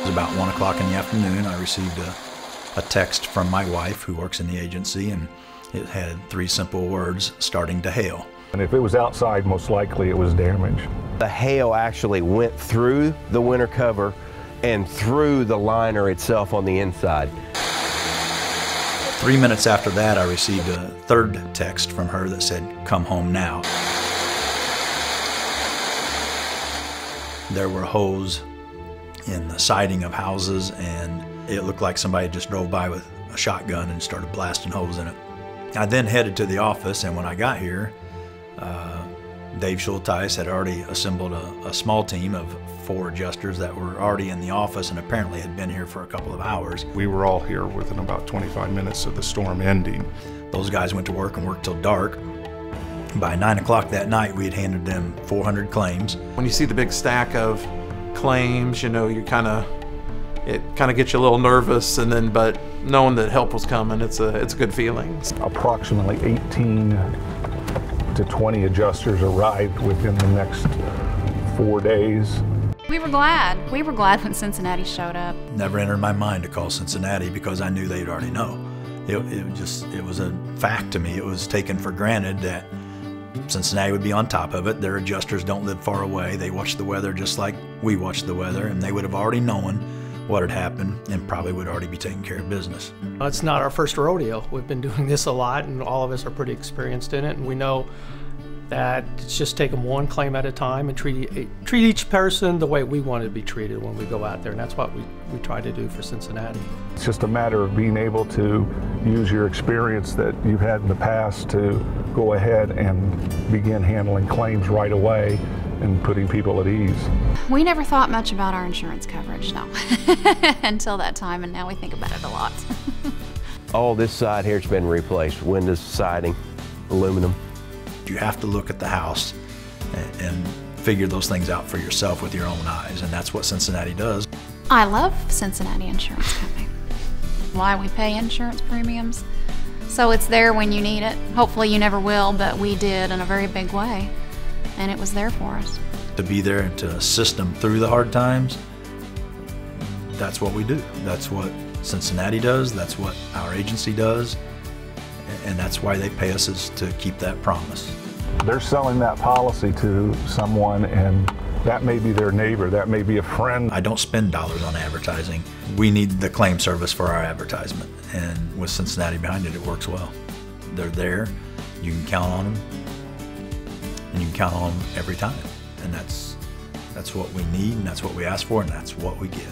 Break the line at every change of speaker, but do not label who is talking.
It was about 1 o'clock in the afternoon. I received a text from my wife, who works in the agency, and it had 3 simple words: starting to hail.
And if it was outside, most likely it was damaged.
The hail actually went through the winter cover and through the liner itself on the inside.
3 minutes after that, I received a 3rd text from her that said, "Come home now." There were holes in the siding of houses, and it looked like somebody just drove by with a shotgun and started blasting holes in it. I then headed to the office, and when I got here, Dave Schulteis had already assembled a small team of 4 adjusters that were already in the office and apparently had been here for a couple of hours.
We were all here within about 25 minutes of the storm ending.
Those guys went to work and worked till dark. By 9 o'clock that night, we had handed them 400 claims.
When you see the big stack of claims, you know, it kind of gets you a little nervous, and then, but knowing that help was coming, it's a good feeling.
Approximately 18 to 20 adjusters arrived within the next 4 days.
We were glad. We were glad when Cincinnati showed up.
Never entered my mind to call Cincinnati because I knew they'd already know. It was a fact to me. It was taken for granted that Cincinnati would be on top of it. Their adjusters don't live far away. They watch the weather just like we watch the weather, and they would have already known what had happened and probably would already be taking care of business.
It's not our first rodeo. We've been doing this a lot, and all of us are pretty experienced in it, and we know that it's just take them one claim at a time and treat each person the way we want to be treated when we go out there, and that's what we try to do for Cincinnati.
It's just a matter of being able to use your experience that you've had in the past to go ahead and begin handling claims right away and putting people at ease.
We never thought much about our insurance coverage, no, until that time, and now we think about it a lot.
All this side here's been replaced: windows, siding, aluminum.
You have to look at the house and figure those things out for yourself with your own eyes, and that's what Cincinnati does.
I love Cincinnati Insurance Company. Why we pay insurance premiums, so it's there when you need it. Hopefully you never will, but we did in a very big way, and it was there for us.
To be there and to assist them through the hard times, that's what we do. That's what Cincinnati does, that's what our agency does, and that's why they pay us, is to keep that promise.
They're selling that policy to someone, and that may be their neighbor, that may be a friend.
I don't spend dollars on advertising. We need the claim service for our advertisement, and with Cincinnati behind it, it works well. They're there, you can count on them, and you can count on them every time. And that's what we need, and that's what we ask for, and that's what we get.